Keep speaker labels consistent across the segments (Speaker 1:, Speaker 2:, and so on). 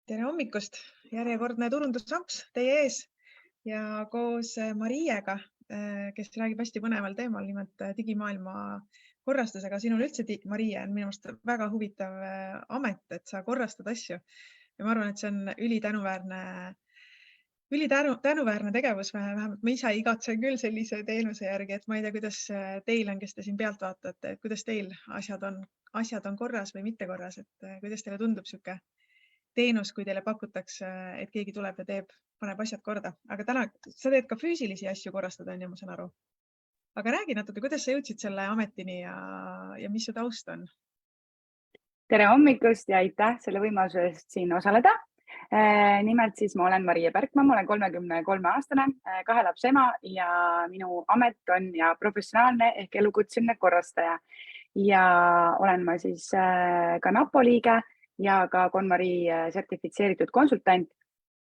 Speaker 1: Tere hommikust! Järjekordne turundusamps teie ees ja koos Mariega, kes räägib hästi põneval teemal, nimelt digimaailma korrastusega. Sinul üldse, Marie, on minu arust väga huvitav amet, et sa korrastad asju. Ja ma arvan, et see on tänuväärne tegevus. Vähemalt ma ise igatsen küll sellise teenuse järgi, et ma ei tea, kuidas teil on, kes te siin pealt vaatate, et kuidas teil asjad on korras või mitte korras, et kuidas teile tundub sihuke teenus, kui teile pakutakse, et keegi tuleb ja paneb asjad korda. Aga täna sa teed ka füüsilisi asju korrastada, on ju, ma saan aru. Aga räägi natuke, kuidas sa jõudsid selle ametini ja mis su taust on?
Speaker 2: Tere hommikust ja aitäh selle võimaluse eest siin osaleda. Nimelt siis ma olen Marie Pärkmaa, ma olen 33-aastane, 2 lapse ema ja minu amet on professionaalne ehk elukutseline korrastaja. Ja olen ma siis ka NAPO liige ja ka KonMari sertifitseeritud konsultant.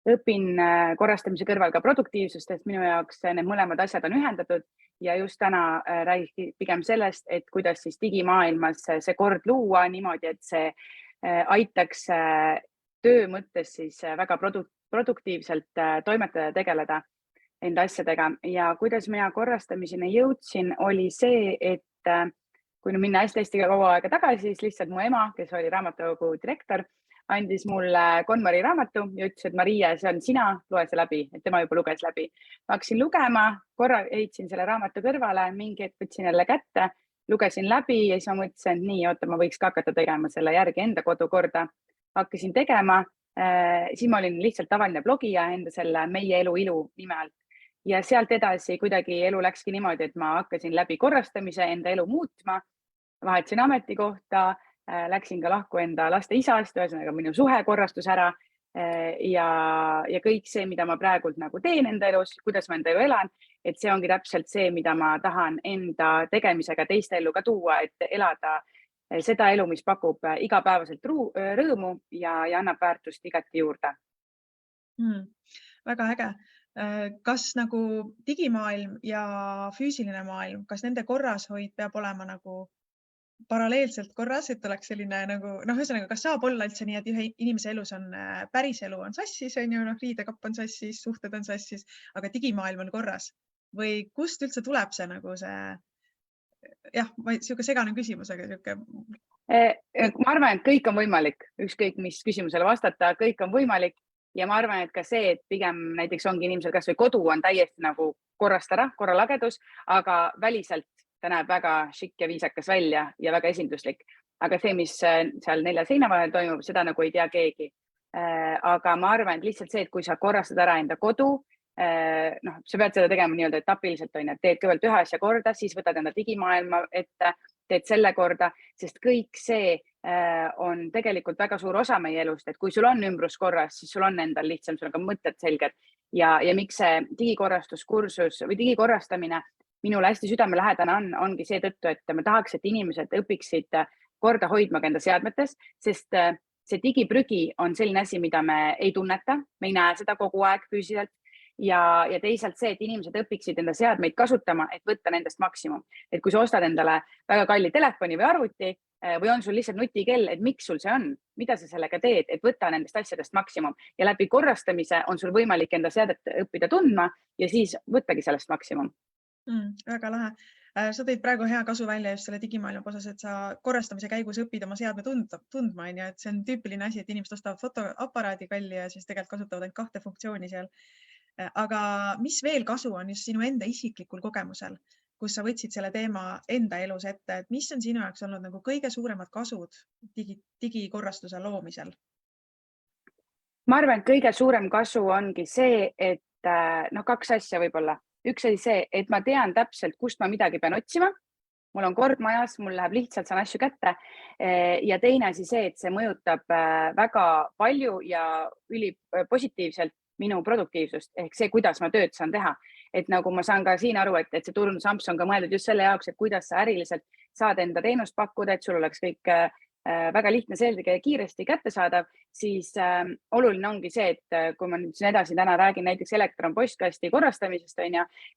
Speaker 2: Õpin korrastamise kõrval ka produktiivsust, sest minu jaoks need mõlemad asjad on ühendatud ja just täna räägin pigem sellest, et kuidas siis digimaailmas see kord luua niimoodi, et see aitaks töö mõttes siis väga produktiivselt toimetada ja tegeleda enda asjadega. Ja kuidas mina korrastamiseni jõudsin, oli see, et kui minna hästi kaua aega tagasi, siis lihtsalt mu ema, kes oli raamatukogu direktor, andis mulle KonMari raamatu ja ütles, et Marie, see on sina, loe see läbi, et tema juba luges läbi. Ma hakkasin lugema, korra heitsin selle raamatu kõrvale, mingi hetk võtsin jälle kätte, lugesin läbi ja siis ma mõtlesin, et nii, oota, ma võiks ka hakata tegema selle järgi enda kodukorda. Hakkasin tegema, siis ma olin lihtsalt tavaline blogija enda selle Meie elu ilu nime alt. Ja sealt edasi kuidagi elu läkski niimoodi, et ma hakkasin läbi korrastamise enda elu muutma, vahetasin ametikohta, läksin ka lahku enda laste isast, ühesõnaga minu suhe korrastus ära ja kõik see, mida ma praegult nagu teen enda elus, kuidas ma enda elu elan, et see ongi täpselt see, mida ma tahan enda tegemisega teiste ellu ka tuua, et elada seda elu, mis pakub igapäevaselt rõõmu ja annab väärtust igati juurde.
Speaker 1: Väga äge. Kas nagu digimaailm ja füüsiline maailm, kas nende korrashoid peab olema nagu paralleelselt korras, et oleks selline nagu, ühesõnaga, kas saab olla üldse nii, et ühe inimese elus on päris elu on sassis, on ju, riidekapp on sassis, suhted on sassis, aga digimaailm on korras? Või kust üldse tuleb see nagu see, sihuke segane küsimus, aga sihuke.
Speaker 2: Ma arvan, et kõik on võimalik, ükskõik mis küsimusele vastata, kõik on võimalik. Ja ma arvan, et ka see, et pigem näiteks ongi inimesel kas või kodu on täiesti nagu korrast ära, korralagedus, aga väliselt ta näeb väga šikk ja viisakas välja ja väga esinduslik. Aga see, mis seal 4 seina vahel toimub, seda nagu ei tea keegi. Aga ma arvan, et lihtsalt see, et kui sa korrastad ära enda kodu, sa pead seda tegema nii-öelda etapiliselt, et teed kõigepealt ühe asja korda, siis võtad enda digimaailma ette, teed selle korda, sest kõik see on tegelikult väga suur osa meie elust, et kui sul on ümbrus korras, siis sul on endal lihtsam, sul on ka mõtted selged ja miks see digikorrastuskursus või digikorrastamine minule hästi südamelähedane ongi seetõttu, et ma tahaks, et inimesed õpiksid korda hoidma enda seadmetes, sest see digiprügi on selline asi, mida me ei tunneta, me ei näe seda kogu aeg füüsiliselt ja teisalt see, et inimesed õpiksid enda seadmeid kasutama, et võtta nendest maksimum. Et kui sa ostad endale väga kalli telefoni või arvuti või on sul lihtsalt nutikell, et miks sul see on, mida sa sellega teed, et võtta nendest asjadest maksimum ja läbi korrastamise on sul võimalik enda seadet õppida tundma ja siis võttagi sellest maksimum.
Speaker 1: Väga lahe. Sa tõid praegu hea kasu välja just selle digimaailma osas, et sa korrastamise käigus õpid oma seadme tundma, et see on tüüpiline asi, et inimesed ostavad fotoaparaadi kalli ja siis tegelikult kasutavad ainult 2 funktsiooni seal. Aga mis veel kasu on just sinu enda isiklikul kogemusel, kus sa võtsid selle teema enda elus ette, et mis on sinu jaoks olnud nagu kõige suuremad kasud digikorrastuse loomisel?
Speaker 2: Ma arvan, et kõige suurem kasu ongi see, et 2 asja võib-olla. Üks oli see, et ma tean täpselt, kust ma midagi pean otsima. Mul on kord majas, mul läheb lihtsalt, saan asju kätte. Ja teine asi see, et see mõjutab väga palju ja ülipositiivselt minu produktiivsust ehk see, kuidas ma tööd saan teha. Et nagu ma saan ka siin aru, et see turundusamps on ka mõeldud just selle jaoks, et kuidas sa äriliselt saad enda teenust pakkuda, et sul oleks kõik väga lihtne, selge ja kiiresti kättesaadav, siis oluline ongi see, et kui ma nüüd siin edasi täna räägin näiteks elektronpostkasti korrastamisest,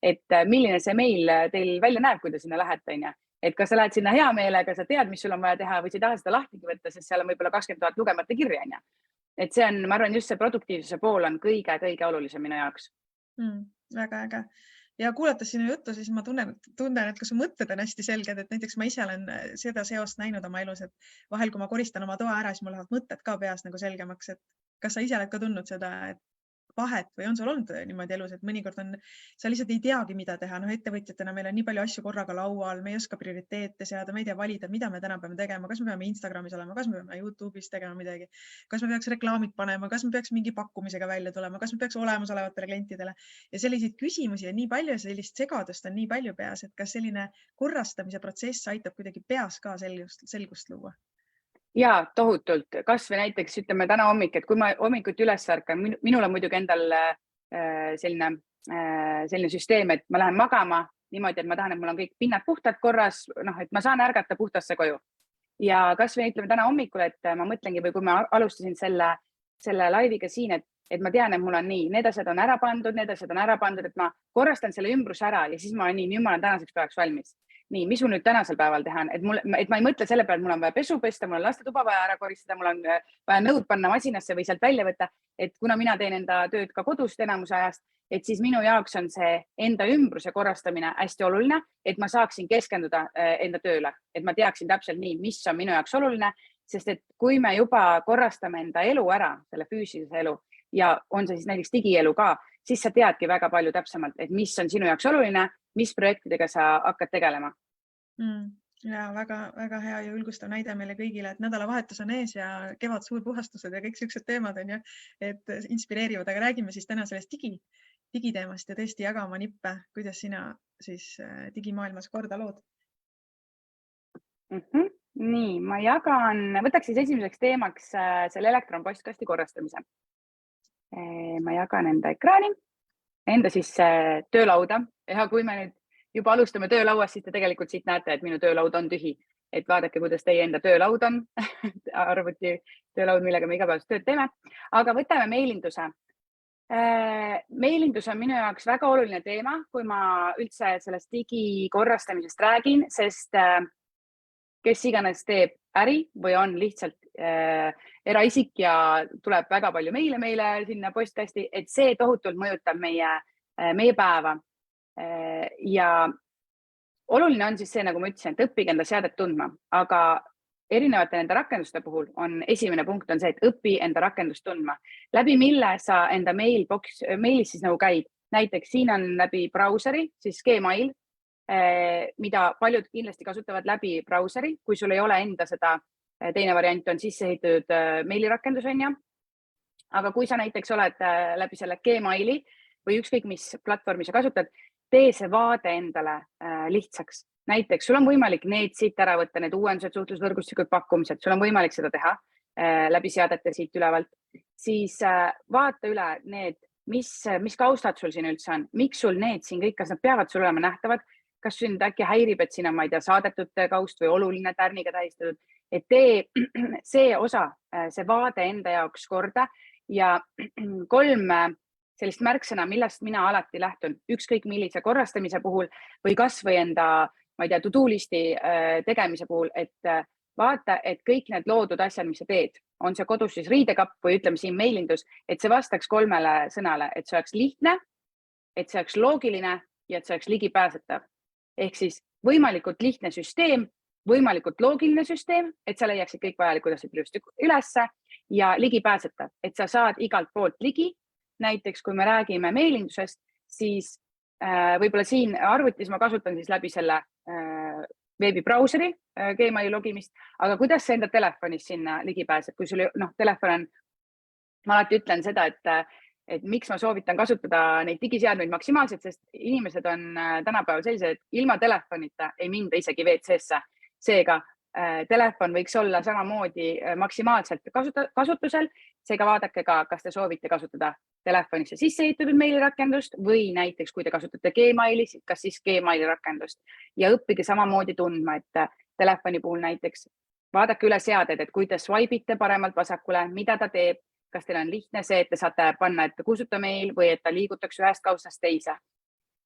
Speaker 2: et milline see meil teil välja näeb, kui te sinna lähete, et kas sa lähed sinna hea meelega, sa tead, mis sul on vaja teha või sa ei taha seda lahtigi võtta, sest seal on võib-olla 20 000 lugemata kirja. Et see on, ma arvan, just see produktiivsuse pool on kõige olulisem minu jaoks.
Speaker 1: Väga äge. Ja kuulates sinu juttu, siis ma tunnen, et kui su mõtted on hästi selged, et näiteks ma ise olen seda seost näinud oma elus, et vahel, kui ma koristan oma toa ära, siis mul lähevad mõtted ka peas nagu selgemaks, et kas sa ise oled ka tundnud seda, et vahet või on sul olnud niimoodi elus, et mõnikord sa lihtsalt ei teagi, mida teha. Ettevõtjatena meil on nii palju asju korraga laual, me ei oska prioriteete seada, me ei tea valida, mida me täna peame tegema, kas me peame Instagramis olema, kas me peame YouTube'is tegema midagi, kas me peaks reklaamid panema, kas me peaks mingi pakkumisega välja tulema, kas me peaks olemasolevatele klientidele ja selliseid küsimusi on nii palju, sellist segadust on nii palju peas, et kas selline korrastamise protsess aitab kuidagi peas ka selgust luua?
Speaker 2: Ja tohutult, kas või näiteks ütleme täna hommik, et kui ma hommikuti üles ärkan, minul on muidugi endal selline süsteem, et ma lähen magama niimoodi, et ma tahan, et mul on kõik pinnad puhtad korras, et ma saan ärgata puhtasse koju. Ja kas või ütleme täna hommikul, et ma mõtlengi või kui ma alustasin selle laiviga siin, et ma tean, et mul on nii, need asjad on ära pandud, et ma korrastan selle ümbruse ära ja siis ma nüüd ma olen tänaseks päevaks valmis. Nii, mis mul nüüd tänasel päeval teha on, et ma ei mõtle selle peale, et mul on vaja pesu pesta, mul on lastetuba vaja ära koristada, mul on vaja nõud panna masinasse või sealt välja võtta, et kuna mina teen enda tööd ka kodust enamuse ajast, et siis minu jaoks on see enda ümbruse korrastamine hästi oluline, et ma saaksin keskenduda enda tööle, et ma teaksin täpselt nii, mis on minu jaoks oluline, sest et kui me juba korrastame enda elu ära, selle füüsilise elu ja on see siis näiteks digielu ka, siis sa teadki väga palju täpsemalt, et mis on sinu jaoks oluline, mis projektidega sa hakkad tegelema.
Speaker 1: Ja väga hea ja ülgustav näide meile kõigile, et nädalavahetus on ees ja kevad suurpuhastused ja kõik sellised teemad on ju, et inspireerivad, aga räägime siis täna sellest digiteemast ja tõesti jaga oma nippe, kuidas sina siis digimaailmas korda lood.
Speaker 2: Nii, ma võtaks siis esimeseks teemaks selle elektronpostkasti korrastamise. Ma jagan enda ekraani, enda siis töölauda ja kui me nüüd juba alustame töölauast, siis te tegelikult siit näete, et minu töölaud on tühi. Et vaadake, kuidas teie enda töölaud on, arvuti töölaud, millega me igapäevast tööd teeme. Aga võtame meilinduse. Meilindus on minu jaoks väga oluline teema, kui ma üldse sellest digikorrastamisest räägin, sest kes iganes teeb äri või on lihtsalt eraisik ja tuleb väga palju meile sinna postkasti, et see tohutult mõjutab meie päeva. Ja oluline on siis see, nagu ma ütlesin, et õppige enda seadet tundma, aga erinevate nende rakenduste puhul on esimene punkt on see, et õpi enda rakendust tundma, läbi mille sa enda mailis siis nagu käid. Näiteks siin on läbi brauseri, siis Gmail, mida paljud kindlasti kasutavad läbi brauseri, kui sul ei ole enda seda, teine variant on sisse ehitatud meilirakendus on ja. Aga kui sa näiteks oled läbi selle Gmaili või ükskõik mis platvormi sa kasutad, tee see vaade endale lihtsaks. Näiteks sul on võimalik need siit ära võtta, need uuendused, suhtlusvõrgustikud, pakkumised, sul on võimalik seda teha läbi seadete siit ülevalt. Siis vaata üle need, mis kaustad sul siin üldse on, miks sul need siin kõik, kas nad peavad sul olema nähtavad, kas sind äkki häirib, et siin on, ma ei tea, saadetud kaust või oluline tärniga tähistatud, et tee see osa, see vaade enda jaoks korda ja 3 sellist märksõna, millest mina alati lähtun ükskõik millise korrastamise puhul või kas või enda, ma ei tea, to-do listi tegemise puhul, et vaata, et kõik need loodud asjad, mis sa teed, on see kodus siis riidekapp või ütleme siin meilindus, et see vastaks 3 sõnale, et see oleks lihtne, et see oleks loogiline ja et see oleks ligipääsetav. Ehk siis võimalikult lihtne süsteem, võimalikult loogiline süsteem, et sa leiaksid kõik vajalikud asjad ülesse ja ligipääsetav, et sa saad igalt poolt ligi. Näiteks, kui me räägime meilindusest, siis võib-olla siin arvutis ma kasutan siis läbi selle veebibrauseri Gmaili logimist, aga kuidas sa enda telefonis sinna ligi pääsed, kui sul telefon on, ma alati ütlen seda, et miks ma soovitan kasutada neid digiseadmeid maksimaalselt, sest inimesed on tänapäeval sellised, et ilma telefonita ei minda isegi WC-sse. Seega telefon võiks olla samamoodi maksimaalselt kasutusel, seega vaadake ka, kas te soovite kasutada telefonisse sisse ehitatud meilirakendust või näiteks, kui te kasutate Gmaili, kas siis Gmaili rakendust ja õppige samamoodi tundma, et telefoni puhul näiteks vaadake üle seaded, et kui te swipe'ite paremalt vasakule, mida ta teeb, kas teil on lihtne see, et te saate panna, et kustuta meil või et ta liigutaks ühest kaustast teise.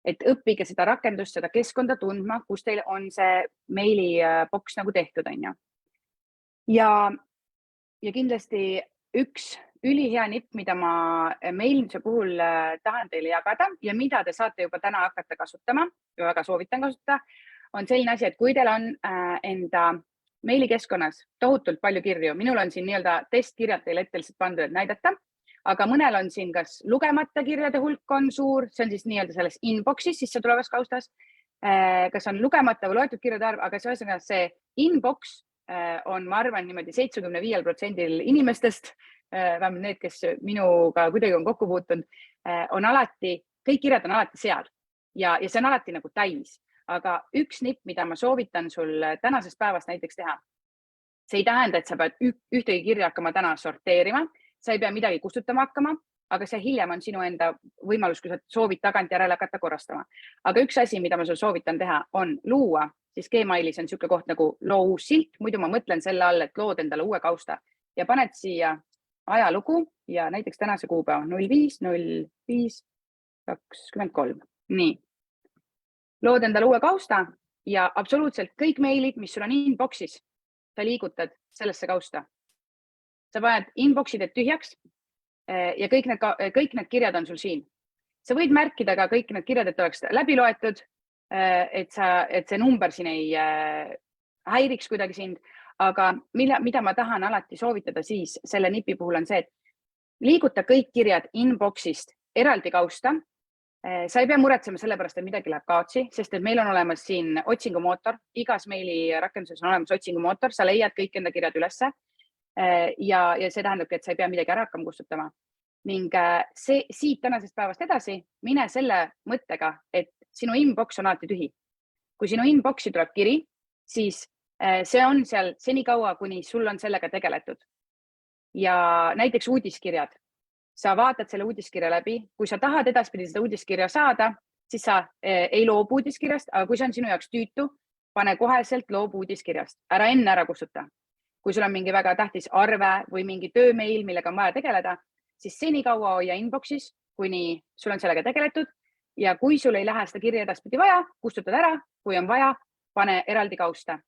Speaker 2: Et õppige seda rakendust, seda keskkonda tundma, kus teil on see meiliboks nagu tehtud on ju. Ja kindlasti üks ülihea nipp, mida ma meilinduse puhul tahan teile jagada ja mida te saate juba täna hakata kasutama ja väga soovitan kasutada, on selline asi, et kui teil on enda meilikeskkonnas tohutult palju kirju, minul on siin nii-öelda testkirjad teile ette lihtsalt pandud, et näidata, aga mõnel on siin kas lugemata kirjade hulk on suur, see on siis nii-öelda selles inbox'is sisse tulevas kaustas, kas on lugemata või loetud kirjade arv, aga see inbox on, ma arvan, niimoodi 75% inimestest, vähemalt need, kes minuga kuidagi on kokku puutunud, on alati, kõik kirjad on alati seal ja see on alati nagu täis. Aga üks nipp, mida ma soovitan sul tänasest päevast näiteks teha, see ei tähenda, et sa pead ühtegi kirja hakkama täna sorteerima, sa ei pea midagi kustutama hakkama, aga see hiljem on sinu enda võimalus, kui sa soovid tagantjärele hakata korrastama. Aga üks asi, mida ma sul soovitan teha, on luua, siis Gmailis on niisugune koht nagu loo uus silt, muidu ma mõtlen selle all, et lood endale uue kausta ja paned siia ajalugu ja näiteks tänase kuupäeva 05.05.23. Nii. Lood endale uue kausta ja absoluutselt kõik meilid, mis sul on inbox'is, sa liigutad sellesse kausta. Sa paned inbox'id tühjaks ja kõik need kirjad on sul siin. Sa võid märkida ka kõik need kirjad, et oleks läbi loetud, et see number siin ei häiriks kuidagi sind, aga mida ma tahan alati soovitada siis selle nipi puhul on see, et liiguta kõik kirjad inbox'ist eraldi kausta. Sa ei pea muretsema selle pärast, et midagi läheb kaotsi, sest et meil on olemas siin otsingumootor, igas meili rakenduses on olemas otsingumootor, sa leiad kõik enda kirjad ülesse ja see tähendabki, et sa ei pea midagi ära hakkama kustutama. Ning siit tänasest päevast edasi mine selle mõttega, et sinu inbox on alati tühi. Kui sinu inbox'i tuleb kiri, siis see on seal senikaua, kuni sul on sellega tegeletud. Ja näiteks uudiskirjad. Sa vaatad selle uudiskirja läbi. Kui sa tahad edaspidi seda uudiskirja saada, siis sa ei loobu uudiskirjast, aga kui see on sinu jaoks tüütu, pane koheselt loobu uudiskirjast. Ära enne ära kustuta. Kui sul on mingi väga tähtis arve või mingi töömeil, millega on vaja tegeleda, siis senikaua hoia inbox'is, kuni sul on sellega tegeletud ja kui sul ei lähe seda kirja edaspidi vaja, kustutad ära, kui on vaja, pane eraldi kausta.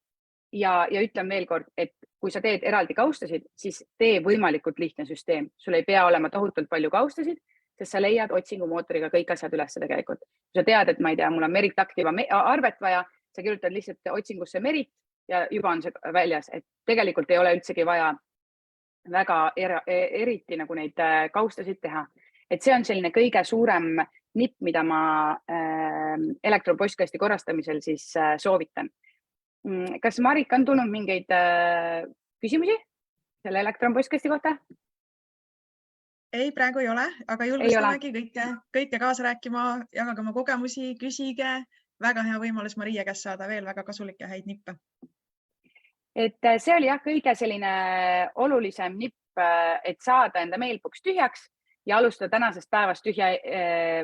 Speaker 2: Ja ütlen veel kord, et kui sa teed eraldi kaustasid, siis tee võimalikult lihtne süsteem. Sul ei pea olema tohutult palju kaustasid, sest sa leiad otsingumootoriga kõik asjad üles tegelikult. Kui sa tead, et ma ei tea, mul on Merit aktiva arvet vaja, sa kirjutad lihtsalt otsingusse Merit ja juba on see väljas, et tegelikult ei ole üldsegi vaja väga eriti nagu neid kaustasid teha. Et see on selline kõige suurem nipp, mida ma elektronpostkasti korrastamisel siis soovitan. Kas Marika on tulnud mingeid küsimusi selle elektronpostkasti kohta?
Speaker 1: Ei, praegu ei ole, aga julgustamegi kõike kaasa rääkima, jagage oma kogemusi, küsige. Väga hea võimalus Maria käest saada veel väga kasulikke ja häid nippe.
Speaker 2: Et see oli kõige selline olulisem nipp, et saada enda mailbox tühjaks ja alustada tänasest päevast tühja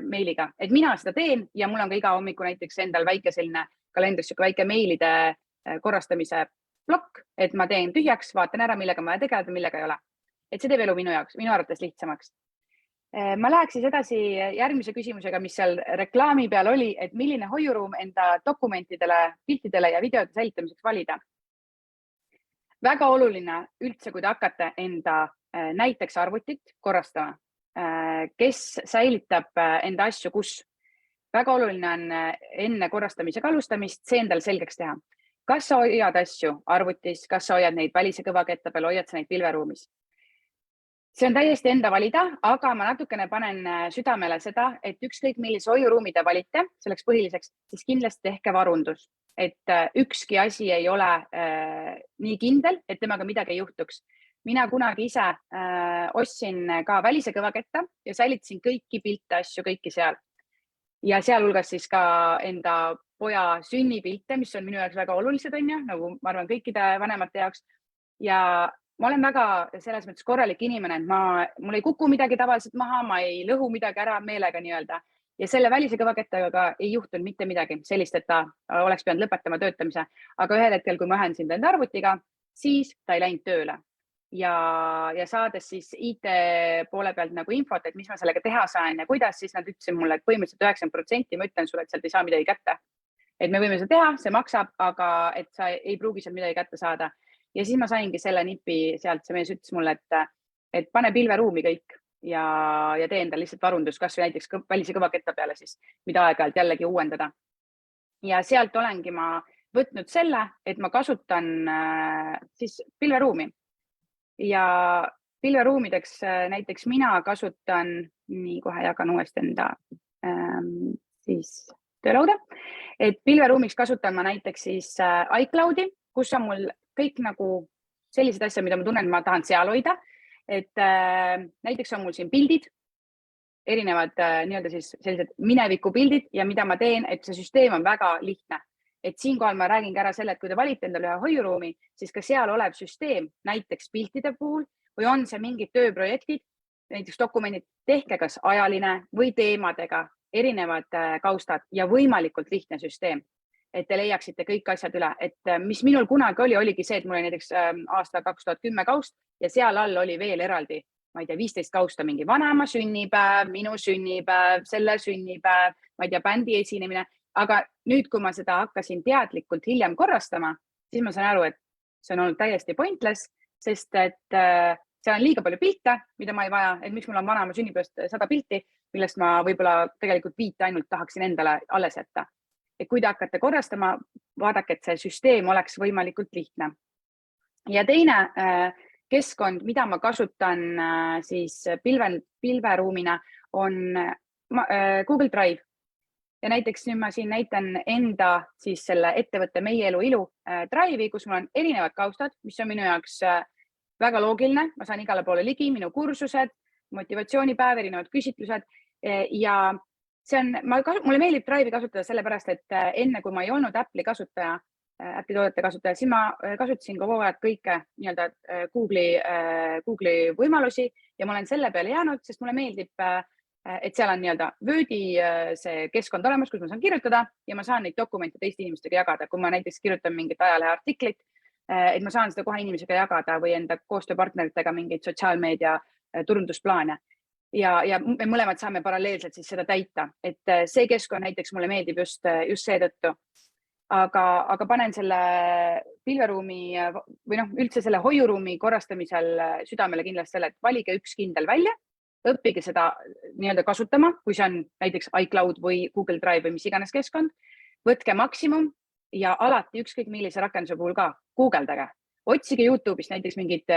Speaker 2: meiliga. Et mina seda teen ja mul on ka iga hommiku näiteks endal väike selline kalendris väike meilide korrastamise plokk, et ma teen tühjaks, vaatan ära, millega ma tegeleda, millega ei ole. Et see teeb elu minu arvates lihtsamaks. Ma läheks siis edasi järgmise küsimusega, mis seal reklaami peal oli, et milline hoiuruum enda dokumentidele, piltidele ja videote säilitamiseks valida. Väga oluline üldse, kui te hakkate enda näiteks arvutit korrastama, kes säilitab enda asju, kus. Väga oluline on enne korrastamisega alustamist see endal selgeks teha. Kas sa hoiad asju arvutis, kas sa hoiad neid välise kõvaketta peal, hoiad sa neid pilveruumis? See on täiesti enda valida, aga ma natukene panen südamele seda, et ükskõik millise hoiuruumi te valite, selleks põhiliseks, siis kindlasti tehke varundus. Et ükski asi ei ole nii kindel, et temaga midagi ei juhtuks. Mina kunagi ise ostsin ka välise kõvaketta ja säilitasin kõiki pilte asju, kõiki seal. Ja sealhulgas siis ka enda poja sünnipilte, mis on minu jaoks väga olulised, nagu ma arvan kõikide vanemate jaoks. Ja ma olen väga selles mõttes korralik inimene, et mul ei kuku midagi tavaliselt maha, ma ei lõhu midagi ära meelega nii-öelda. Ja selle välise kõvakettaga ei juhtunud mitte midagi sellist, et ta oleks pidanud lõpetama töötamise. Aga ühel hetkel, kui ma ühendasin enda arvutiga, siis ta ei läinud tööle. Ja saades siis IT poole pealt nagu infot, et mis ma sellega teha saan ja kuidas, siis nad ütlesid mulle, et põhimõtteliselt 90% ma ütlen sulle, et sealt ei saa midagi kätte. Et me võime seda teha, see maksab, aga et sa ei pruugi seal midagi kätte saada. Ja siis ma saingi selle nipi sealt, see mees ütles mulle, et et pane pilveruumi kõik ja tee endale lihtsalt varundus, kas või näiteks välise kõvaketta peale siis, mida aeg-ajalt jällegi uuendada. Ja sealt olengi ma võtnud selle, et ma kasutan siis pilveruumi ja pilveruumideks näiteks mina kasutan, nii kohe jagan uuesti enda siis töölauda, et pilveruumiks kasutan ma näiteks siis iCloudi, kus on mul kõik nagu sellised asjad, mida ma tunnen, ma tahan seal hoida. Et näiteks on mul siin pildid, erinevad nii-öelda siis sellised mineviku pildid ja mida ma teen, et see süsteem on väga lihtne. Et siinkohal ma räägin ära selle, et kui te valite endale ühe hoiuruumi, siis ka seal olev süsteem näiteks piltide puhul või on see mingid tööprojektid, näiteks dokumendid, tehke kas ajaline või teemadega erinevad kaustad ja võimalikult lihtne süsteem, et te leiaksite kõik asjad üle. Et mis minul kunagi oligi see, et mul oli näiteks aasta 2010 kaust ja seal all oli veel eraldi, ma ei tea, 15 kausta, mingi vanaema sünnipäev, minu sünnipäev, selle sünnipäev, ma ei tea, bändi esinemine. Aga nüüd, kui ma seda hakkasin teadlikult hiljem korrastama, siis ma saan aru, et see on olnud täiesti pointless, sest et seal on liiga palju pilte, mida ma ei vaja, et miks mul on vanaema sünnipäevast 100 pilti, millest ma võib-olla tegelikult 5 ainult tahaksin endale alles jätta. Et kui te hakkate korrastama, vaadake, et see süsteem oleks võimalikult lihtne. Ja teine keskkond, mida ma kasutan siis pilveruumina, on Google Drive. Ja näiteks nüüd ma siin näitan enda siis selle ettevõtte Meie Elu Ilu Drive'i, kus mul on erinevad kaustad, mis on minu jaoks väga loogiline. Ma saan igale poole ligi, minu kursused, motivatsioonipäev, erinevad küsitlused ja mulle meeldib Drive'i kasutada sellepärast, et enne kui ma ei olnud Apple'i toodete kasutaja, siis ma kasutasin kogu aeg kõike nii-öelda Google'i võimalusi ja ma olen selle peale jäänud, sest mulle meeldib, et seal on nii-öelda Wordi see keskkond olemas, kus ma saan kirjutada ja ma saan neid dokumente teiste inimestega jagada. Kui ma näiteks kirjutan mingit ajalehe artiklit, et ma saan seda kohe inimesega jagada või enda koostööpartneritega mingeid sotsiaalmeedia turundusplaane. Ja me mõlemad saame paralleelselt siis seda täita, et see keskkond näiteks mulle meeldib just seetõttu. Aga panen selle pilveruumi või üldse selle hoiuruumi korrastamisel südamele kindlasti selle, et valige üks kindel välja, õppige seda nii-öelda kasutama, kui see on näiteks iCloud või Google Drive või mis iganes keskkond, võtke maksimum ja alati ükskõik millise rakenduse puhul ka guugeldage. Otsige YouTube'ist näiteks mingid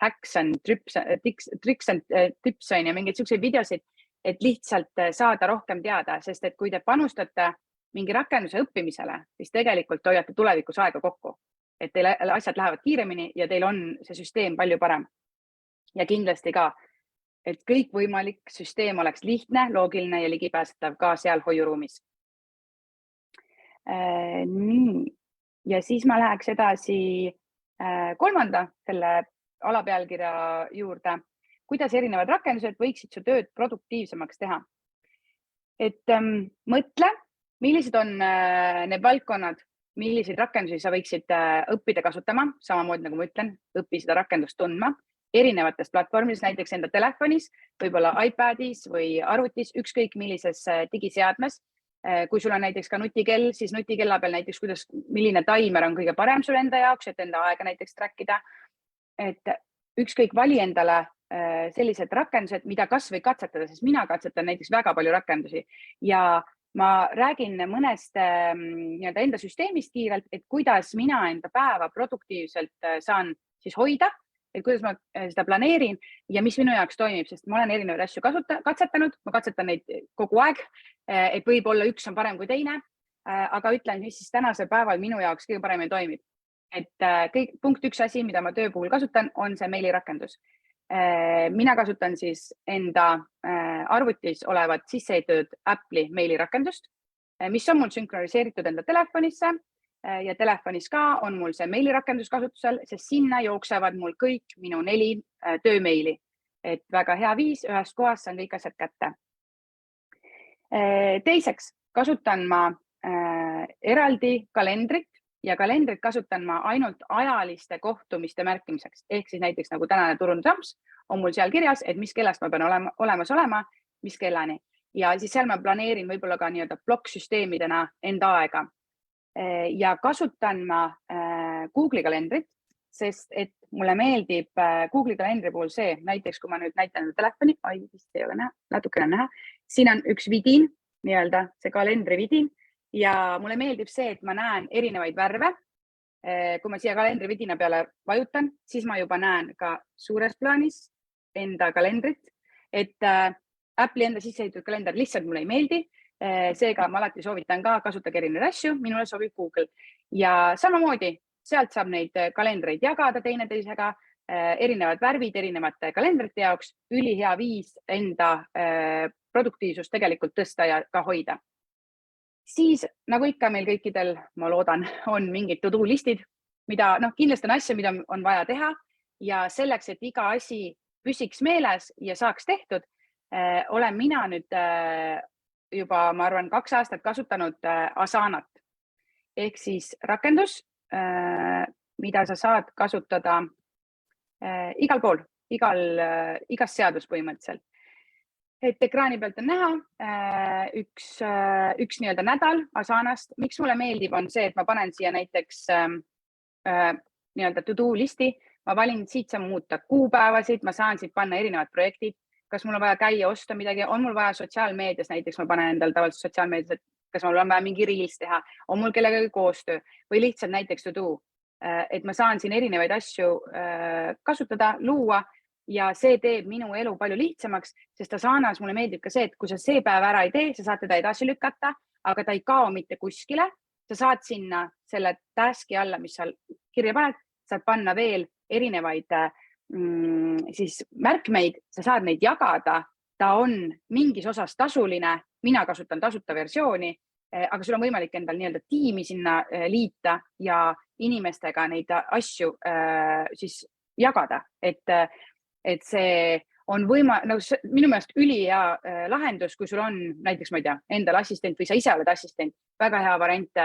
Speaker 2: hacks and tricks and tips ja mingeid selliseid videosid, et lihtsalt saada rohkem teada, sest et kui te panustate mingi rakenduse õppimisele, siis tegelikult hoiate tulevikus aega kokku, et teil asjad lähevad kiiremini ja teil on see süsteem palju parem. Ja kindlasti ka, et kõik võimalik süsteem oleks lihtne, loogiline ja ligipääsetav ka seal hoiuruumis. Nii, ja siis ma läheks edasi kolmanda selle alapealkirja juurde, kuidas erinevad rakendused võiksid su tööd produktiivsemaks teha. Et mõtle, millised on need valdkonnad, milliseid rakendusi sa võiksid õppida kasutama, samamoodi nagu ma ütlen, õpi seda rakendust tundma erinevates platvormis, näiteks enda telefonis, võib-olla iPadis või arvutis, ükskõik millises digiseadmes. Kui sul on näiteks ka nutikell, siis nutikella peal näiteks, milline taimer on kõige parem sul enda jaoks, et enda aega näiteks trackida. Et ükskõik vali endale sellised rakendused, mida kas või katsetada, sest mina katsetan näiteks väga palju rakendusi ja ma räägin mõnest enda süsteemist kiirelt, et kuidas mina enda päeva produktiivselt saan siis hoida, et kuidas ma seda planeerin ja mis minu jaoks toimib, sest ma olen erinevaid asju katsetanud, ma katsetan neid kogu aeg, et võib-olla üks on parem kui teine, aga ütlen, mis siis tänasel päeval minu jaoks kõige paremini toimib. Et punkt üks asi, mida ma töö puhul kasutan, on see meilirakendus. Mina kasutan siis enda arvutis olevat sisseehitatud Apple'i meilirakendust, mis on mul sünkroniseeritud enda telefonisse ja telefonis ka on mul see meilirakendus kasutusel, sest sinna jooksevad mul kõik minu 4 töömeili. Et väga hea viis, ühest kohast saan kõik asjad kätte. Teiseks kasutan ma eraldi kalendrit ja kalendrit kasutan ma ainult ajaliste kohtumiste märkimiseks. Ehk siis näiteks nagu tänane turundusams on mul seal kirjas, et mis kellast ma pean olemas olema, mis kellani. Ja siis seal ma planeerin võib-olla ka nii-öelda plokksüsteemidena enda aega. Ja kasutan ma Google'i kalendrit, sest et mulle meeldib Google'i kalendri puhul see, näiteks kui ma nüüd näitan telefoni, vist ei ole näha, natukene näha, siin on üks vidin, nii-öelda see kalendri vidin ja mulle meeldib see, et ma näen erinevaid värve. Kui ma siia kalendri vidina peale vajutan, siis ma juba näen ka suures plaanis enda kalendrit, et Apple'i enda sissehitud kalender lihtsalt mulle ei meeldi. Seega ma alati soovitan ka kasutage erinevaid asju, minule sobib Google ja samamoodi sealt saab neid kalendreid jagada teineteisega, erinevad värvid erinevate kalendrite jaoks, ülihea viis enda produktiivsust tegelikult tõsta ja ka hoida. Siis nagu ikka meil kõikidel, ma loodan, on mingid to-do listid, mida kindlasti on asju, mida on vaja teha ja selleks, et iga asi püsiks meeles ja saaks tehtud, olen mina nüüd juba, ma arvan, 2 aastat kasutanud Asanat ehk siis rakendus, mida sa saad kasutada igal pool, igas seadus põhimõtteliselt. Et ekraani pealt on näha üks nii-öelda nädal Asanast. Miks mulle meeldib on see, et ma panen siia näiteks nii-öelda to-do listi. Ma valin siit saan muuta kuupäevasid, ma saan siit panna erinevad projektid. Kas mul on vaja käia osta midagi, on mul vaja sotsiaalmeedias, näiteks ma panen endal tavaliselt sotsiaalmeedias, et kas mul on vaja mingi reels teha, on mul kellegagi koostöö või lihtsalt näiteks to-do. Et ma saan siin erinevaid asju kasutada, luua ja see teeb minu elu palju lihtsamaks, sest Asanas mulle meeldib ka see, et kui sa see päev ära ei tee, sa saad teda edasi lükata, aga ta ei kao mitte kuskile. Sa saad sinna selle taski alla, mis sa kirja paned, saad panna veel erinevaid siis märkmeid, sa saad neid jagada, ta on mingis osas tasuline, mina kasutan tasuta versiooni, aga sul on võimalik endal nii-öelda tiimi sinna liita ja inimestega neid asju siis jagada, et see on minu meelest ülihea lahendus, kui sul on näiteks, ma ei tea, endal assistent või sa ise oled assistent, väga hea variant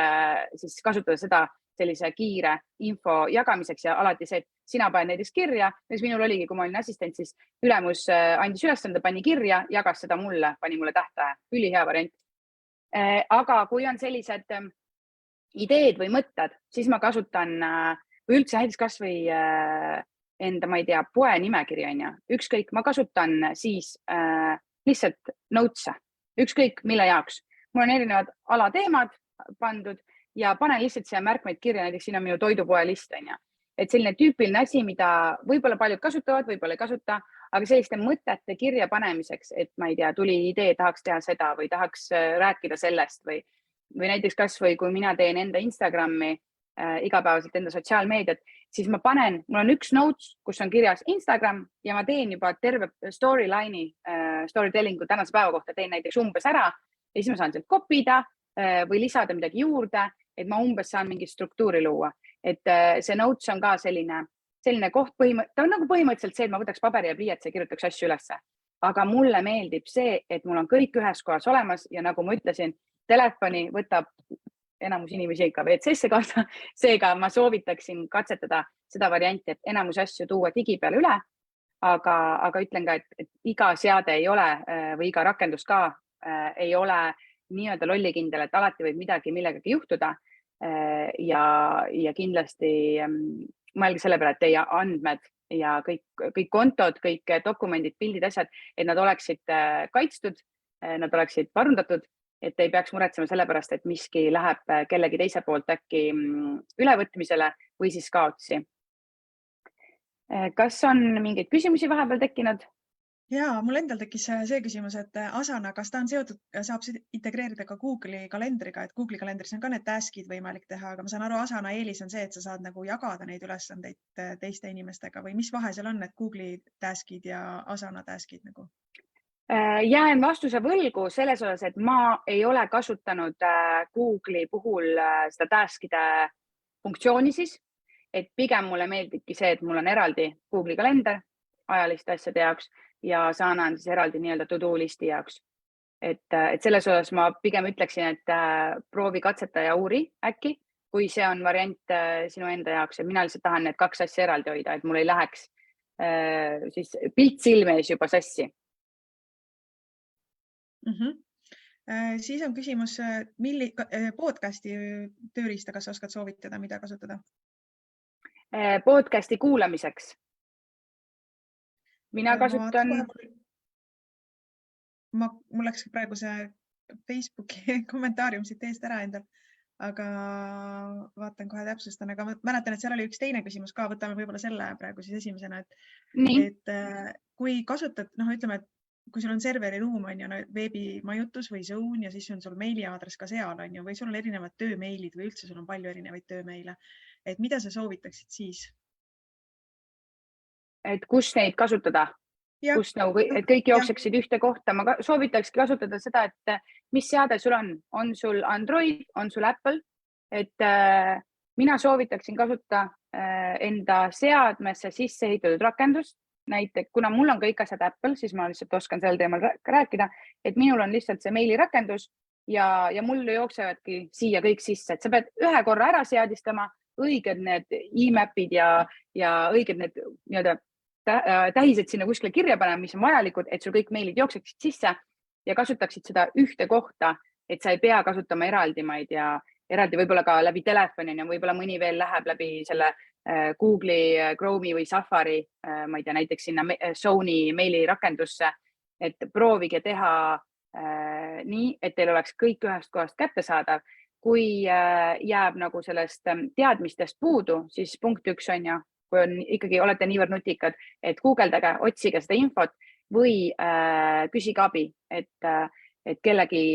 Speaker 2: siis kasutada seda sellise kiire info jagamiseks ja alati see, et sina paned näiteks kirja, mis minul oligi, kui ma olin assistent, siis ülemus andis ülesande, pani kirja, jagas seda mulle, pani mulle tähtaja, ülihea variant. Aga kui on sellised ideed või mõtted, siis ma kasutan või üldse näiteks kas või enda, ma ei tea, poe nimekiri on ja ükskõik, ma kasutan siis lihtsalt notes'e, ükskõik mille jaoks. Mul on erinevad alateemad pandud ja panen lihtsalt siia märkmeid kirja, näiteks siin on minu toidupoe list on ja. Et selline tüüpiline asi, mida võib-olla paljud kasutavad, võib-olla ei kasuta, aga selliste mõtete kirja panemiseks, et ma ei tea, tuli idee, tahaks teha seda või tahaks rääkida sellest või näiteks kas või kui mina teen enda Instagrami igapäevaselt enda sotsiaalmeediat, siis ma panen, mul on üks notes, kus on kirjas Instagram ja ma teen juba terve storyline'i, storytellingu tänase päeva kohta teen näiteks umbes ära ja siis ma saan sealt kopida või lisada midagi juurde, et ma umbes saan mingit struktuuri luua. Et see notes on ka selline koht, ta on nagu põhimõtteliselt see, et ma võtaks paberi ja pliiatsi ja kirjutaks asju ülesse. Aga mulle meeldib see, et mul on kõik ühes kohas olemas ja nagu ma ütlesin, telefoni võtab enamus inimesi ikka WC-sse kaasa, seega ma soovitaksin katsetada seda varianti, et enamus asju tuua digi peale üle, aga ütlen ka, et iga seade ei ole või iga rakendus ka ei ole nii-öelda lollikindel, et alati võib midagi millegagi juhtuda ja kindlasti mõelge selle peale, et teie andmed ja kõik kontod, kõik dokumendid, pildid, asjad, et nad oleksid kaitstud, nad oleksid varundatud, et ei peaks muretsema selle pärast, et miski läheb kellegi teise poolt äkki ülevõtmisele või siis kaotsi. Kas on mingeid küsimusi vahepeal tekkinud?
Speaker 1: Jaa, mul endal tekkis see küsimus, et Asana, kas ta on seotud, saab integreerida ka Google'i kalendriga, et Google'i kalendris on ka need task'id võimalik teha, aga ma saan aru, Asana eelis on see, et sa saad nagu jagada neid ülesandeid teiste inimestega või mis vahe seal on, et Google'i task'id ja Asana task'id nagu?
Speaker 2: Jään vastuse võlgu selles osas, et ma ei ole kasutanud Google'i puhul seda task'ide funktsiooni siis, et pigem mulle meeldibki see, et mul on eraldi Google'i kalender ajaliste asjade jaoks ja Asana on siis eraldi nii-öelda to-do listi jaoks. Et selles osas ma pigem ütleksin, et proovi katseta ja uuri äkki, kui see on variant sinu enda jaoks, et mina lihtsalt tahan need 2 asja eraldi hoida, et mul ei läheks siis pilt silme ees juba sassi.
Speaker 1: Siis on küsimus, podcasti tööriista, kas oskad soovitada, mida kasutada?
Speaker 2: podcasti kuulamiseks. Mina
Speaker 1: Ma vaatan
Speaker 2: kasutan...
Speaker 1: kohe, mul läks praegu see Facebooki kommentaarium siit eest ära endal, aga vaatan kohe täpsustan, aga ma mäletan, et seal oli üks teine küsimus ka, võtame võib-olla selle praegu siis esimesena,
Speaker 2: Nii.
Speaker 1: et kui kasutad, ütleme, et kui sul on serveri ruum on ju veebimajutus või Zone ja siis on sul meiliaadress ka seal on ju, või sul on erinevad töömeilid või üldse sul on palju erinevaid töömeile, et mida sa soovitaksid siis?
Speaker 2: Et kus neid kasutada? Kus nagu, et kõik jookseksid ühte kohta. Ma soovitakski kasutada seda, et mis seade sul on sul Android, on sul Apple, et mina soovitaksin kasutada enda seadmesse sisse ehitatud rakendust. Näiteks, kuna mul on kõik asjad Apple, siis ma lihtsalt oskan sel teemal rääkida, et minul on lihtsalt see meilirakendus ja mul jooksevadki siia kõik sisse, et sa pead ühe korra ära seadistama, õiged need e-mapid ja õiged need nii-öelda tähised sinna kuskile kirja panema, mis on vajalikud, et sul kõik meilid jookseksid sisse ja kasutaksid seda ühte kohta, et sa ei pea kasutama eraldi, ma ei tea, eraldi võib-olla ka läbi telefoni, võib-olla mõni veel läheb läbi selle Google'i, Chrome'i või Safari, ma ei tea, näiteks sinna Sony meilirakendusse, et proovige teha nii, et teil oleks kõik ühest kohast kättesaadav. Kui jääb nagu sellest teadmistest puudu, siis punkt 1 on ju, kui on ikkagi olete niivõrd nutikad, et guugeldage, otsige seda infot või küsige abi, et kellegi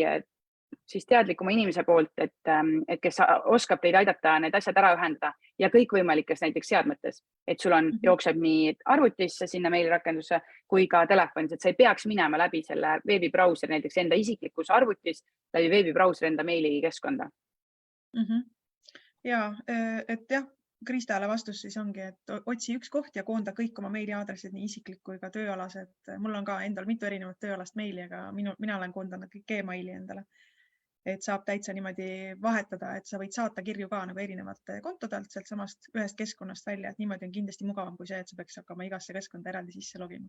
Speaker 2: siis teadlikuma inimese poolt, et kes oskab teid aidata need asjad ära ühendada ja kõikvõimalikes näiteks seadmetes, et sul on jookseb nii arvutisse sinna meilirakendusse kui ka telefonis, et sa ei peaks minema läbi selle veebibrauseri, näiteks enda isiklikus arvutis läbi veebibrauseri enda meilikeskkonda.
Speaker 1: Ja, et jah, Kristale vastus siis ongi, et otsi üks koht ja koonda kõik oma meiliaadressid nii isiklik kui ka tööalased. Mul on ka endal mitu erinevat tööalast meili, aga mina olen koondanud kõik Gmaili endale. Et saab täitsa niimoodi vahetada, et sa võid saata kirju ka nagu erinevate kontodelt sealt samast ühest keskkonnast välja, et niimoodi on kindlasti mugavam kui see, et sa peaks hakkama igasse keskkonda eraldi sisse logima.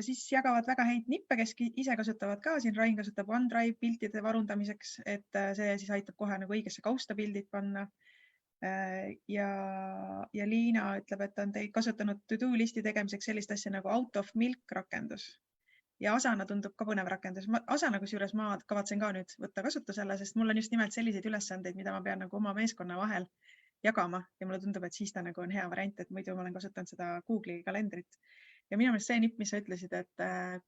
Speaker 1: Siis jagavad väga häid nippe, kes ise kasutavad ka, siin Rain kasutab OneDrive piltide varundamiseks, et see siis aitab kohe nagu õigesse kausta pildid panna. Ja Liina ütleb, et on teid kasutanud to-do listi tegemiseks sellist asja nagu Out of Milk rakendus. Ja Asana tundub ka põnev rakendus. Asana kusjuures ma kavatsen ka nüüd võtta kasutusele, sest mul on just nimelt selliseid ülesandeid, mida ma pean nagu oma meeskonna vahel jagama ja mulle tundub, et siis ta nagu on hea variant, et muidu ma olen kasutanud seda Google'i kalendrit. Ja minu meelest see nipp, mis sa ütlesid, et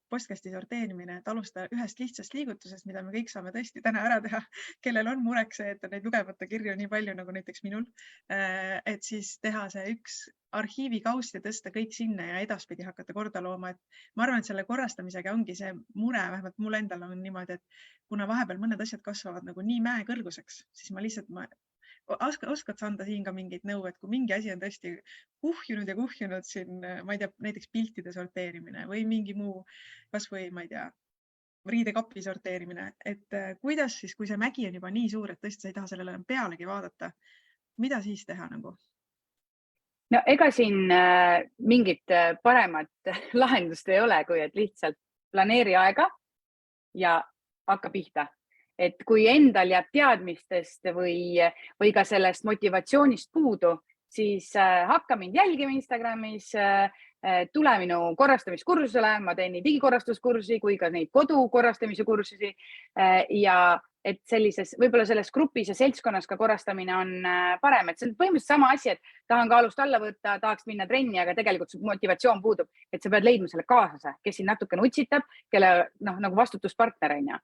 Speaker 1: postkasti sorteerimine, et alusta ühest lihtsast liigutusest, mida me kõik saame tõesti täna ära teha, kellel on mureks see, et on neid lugemata kirju nii palju nagu näiteks minul, et siis teha see üks arhiivikaust ja tõsta kõik sinna ja edaspidi hakata korda looma. Et ma arvan, et selle korrastamisega ongi see mure, vähemalt mul endal on niimoodi, et kuna vahepeal mõned asjad kasvavad nagu nii mäe kõrguseks, siis ma lihtsalt oskad sa anda siin ka mingit nõu, et kui mingi asi on tõesti kuhjunud siin, ma ei tea, näiteks piltide sorteerimine või mingi muu, kas või, ma ei tea, riidekapi sorteerimine, et kuidas siis, kui see mägi on juba nii suur, et tõesti sa ei taha sellele pealegi vaadata, mida siis teha nagu?
Speaker 2: No ega siin mingit paremat lahendust ei ole, kui et lihtsalt planeeri aega ja hakka pihta. Et kui endal jääb teadmistest või ka sellest motivatsioonist puudu, siis hakka mind jälgima Instagramis, tule minu korrastamiskursusele, ma teen nii digikorrastuskursusi kui ka neid kodukorrastamise kursusi ja et sellises, võib-olla selles grupis ja seltskonnas ka korrastamine on parem, et see on põhimõtteliselt sama asi, et tahan kaalust alla võtta, tahaks minna trenni, aga tegelikult su motivatsioon puudub, et sa pead leidma selle kaaslase, kes siin natuke utsitab, kelle nagu vastutuspartner on ja.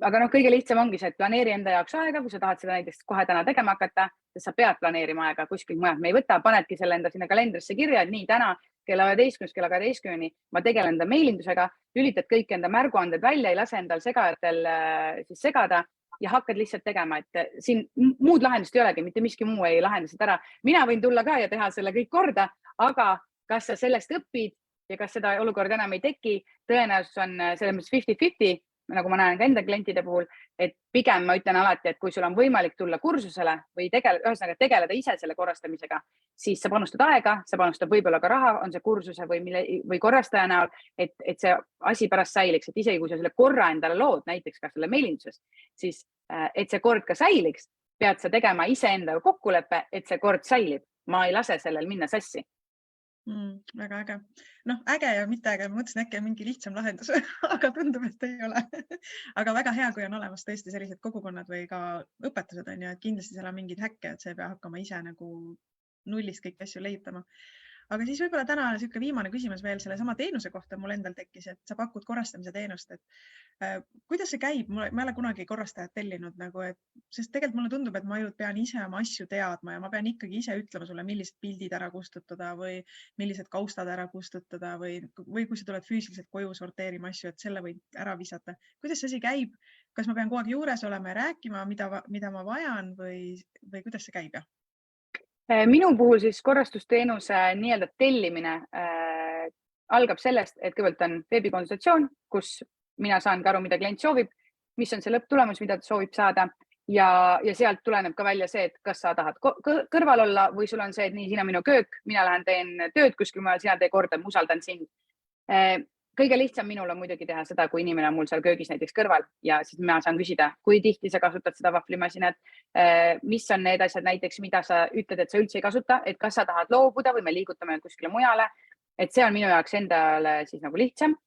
Speaker 2: Aga kõige lihtsam ongi see, et planeeri enda jaoks aega, kui sa tahad seda näiteks kohe täna tegema hakata, sest sa pead planeerima aega kuskil mujalt. Me ei võta, panedki selle enda sinna kalendrisse kirja, et nii täna kella 11, kella 12 ma tegelen enda meilindusega, lülitad kõik enda märguanded välja, ei lase endal segajatel siis segada ja hakkad lihtsalt tegema, et siin muud lahendust ei olegi, mitte miski muu ei lahenda seda ära. Mina võin tulla ka ja teha selle kõik korda, aga kas sa sellest õpid ja kas seda olukorda enam ei teki, tõenäosus on selles mõttes 50-50, nagu ma näen ka enda klientide puhul, et pigem ma ütlen alati, et kui sul on võimalik tulla kursusele või tegeleda ise selle korrastamisega, siis sa panustad aega, sa panustad võib-olla ka raha, on see kursuse või korrastaja näol, et see asi pärast säiliks, et isegi kui sa selle korra endale lood, näiteks ka selle meilinduses, siis et see kord ka säiliks, pead sa tegema iseendaga kokkuleppe, et see kord säilib. Ma ei lase sellel minna sassi.
Speaker 1: Väga äge. Noh, äge ja mitte äge. Ma mõtlesin, äkki on mingi lihtsam lahendus, aga tundub, et ei ole. Aga väga hea, kui on olemas tõesti sellised kogukonnad või ka õpetused on ju, et kindlasti seal on mingid häkke, et see ei pea hakkama ise nagu nullist kõiki asju leiutama. Aga siis võib-olla täna sihuke viimane küsimus veel selle sama teenuse kohta mul endal tekkis, et sa pakud korrastamise teenust, et kuidas see käib? Ma ei ole kunagi korrastajat tellinud nagu, sest tegelikult mulle tundub, et ma ju pean ise oma asju teadma ja ma pean ikkagi ise ütlema sulle, millised pildid ära kustutada või millised kaustad ära kustutada või kui sa tuled füüsiliselt koju sorteerima asju, et selle võid ära visata. Kuidas see asi käib? Kas ma pean kogu aeg juures olema ja rääkima, mida ma vajan või kuidas see käib?
Speaker 2: Minu puhul siis korrastusteenuse nii-öelda tellimine algab sellest, et kõigepealt on veebikonsultatsioon, kus mina saangi aru, mida klient soovib, mis on see lõpptulemus, mida ta soovib saada ja sealt tuleneb ka välja see, et kas sa tahad kõrval olla või sul on see, et nii, siin on minu köök, mina lähen teen tööd kuskil mujal, sina tee korda, ma usaldan sind. Kõige lihtsam minul on muidugi teha seda, kui inimene on mul seal köögis näiteks kõrval ja siis ma saan küsida, kui tihti sa kasutad seda vahvlimasinat, mis on need asjad näiteks, mida sa ütled, et sa üldse ei kasuta, et kas sa tahad loobuda või me liigutame kuskile mujale, et see on minu jaoks endale siis nagu lihtsam.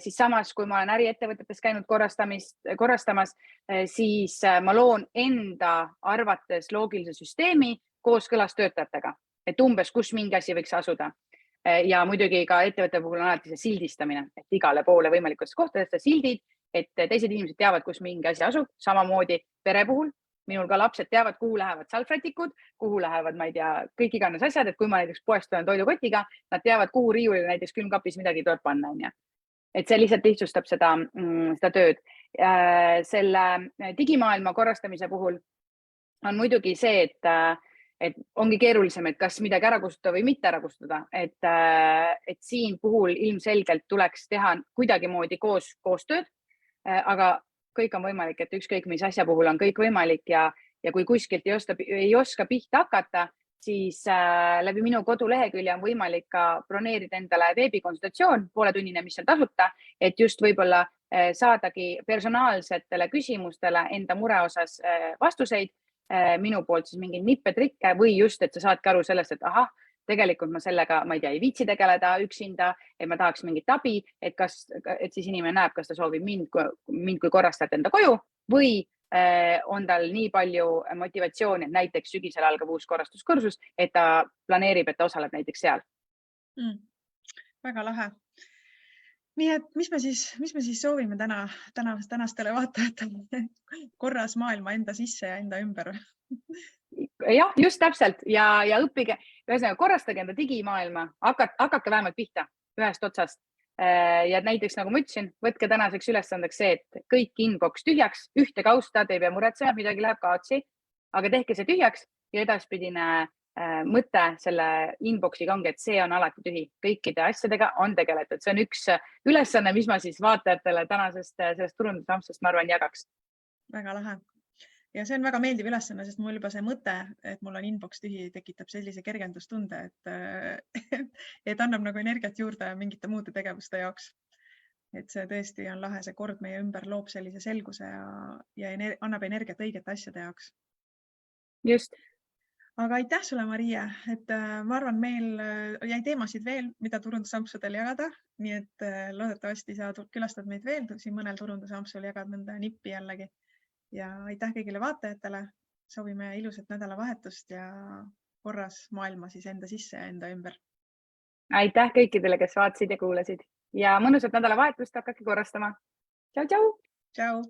Speaker 2: Siis samas, kui ma olen äriettevõtetes käinud korrastamas, siis ma loon enda arvates loogilise süsteemi kooskõlas töötajatega, et umbes kus mingi asi võiks asuda. Ja muidugi ka ettevõtte puhul on alati see sildistamine, et igale poole võimalikutest kohtadest sildid, et teised inimesed teavad, kus mingi asi asub. Samamoodi pere puhul, minul ka lapsed teavad, kuhu lähevad salvrätikud, kuhu lähevad, ma ei tea, kõik iganes asjad, et kui ma näiteks poest olen toidukotiga, nad teavad, kuhu riiulile näiteks külmkapis midagi tuleb panna. Et see lihtsalt lihtsustab seda tööd. Selle digimaailma korrastamise puhul on muidugi see, et ongi keerulisem, et kas midagi ära kustutada või mitte ära kustutada. Et siin puhul ilmselgelt tuleks teha kuidagimoodi koostööd, aga kõik on võimalik, et ükskõik mis asja puhul on kõik võimalik ja kui kuskilt ei oska pihta hakata, siis läbi minu kodulehekülje on võimalik ka broneerida endale veebikonsultatsioon, pooletunnine, mis on tasuta, et just võib-olla saadagi personaalsetele küsimustele enda mure osas vastuseid, minu poolt siis mingeid nippe-trikke või just, et sa saadki aru sellest, et ahah, tegelikult ma sellega, ma ei tea, ei viitsi tegeleda üksinda, et ma tahaks mingit abi, et siis inimene näeb, kas ta soovib mind kui korrastajat enda koju või on tal nii palju motivatsiooni, et näiteks sügisel algab uus korrastuskursus, et ta planeerib, et ta osaleb näiteks seal.
Speaker 1: Väga lahe. Nii et mis me siis soovime tänastele vaatajatele? Korras maailma enda sisse ja enda ümber.
Speaker 2: Jah, just täpselt ja õppige, ühesõnaga korrastage enda digimaailma, hakake vähemalt pihta ühest otsast. Ja näiteks, nagu ma ütlesin, võtke tänaseks ülesandeks see, et kõik inbox tühjaks, ühte kausta, te ei pea muretsema, midagi läheb kaotsi, aga tehke see tühjaks ja edaspidine mõte selle inboxiga ongi, et see on alati tühi. Kõikide asjadega on tegeletud. See on üks ülesanne, mis ma siis vaatajatele tänasest sellest turundusampsust, ma arvan, jagaks.
Speaker 1: Väga lahe. Ja see on väga meeldiv ülesanne, sest mul juba see mõte, et mul on inbox tühi, tekitab sellise kergendustunde, et annab nagu energiat juurde mingite muude tegevuste jaoks. Et see tõesti on lahe, see kord meie ümber loob sellise selguse ja annab energiat õigete asjade jaoks.
Speaker 2: Just.
Speaker 1: Aga aitäh sulle, Maria, et ma arvan, meil jäi teemasid veel, mida turundusampsudel jagada, nii et loodetavasti sa külastad meid veel, siin mõnel turundusampsul jagad mõnda nippi jällegi. Ja aitäh kõigile vaatajatele, soovime ilusat nädalavahetust ja korras maailma siis enda sisse ja enda ümber.
Speaker 2: Aitäh kõikidele, kes vaatasid ja kuulasid ja mõnusat nädalavahetust, hakake korrastama. Tšau, tšau!
Speaker 1: Tšau!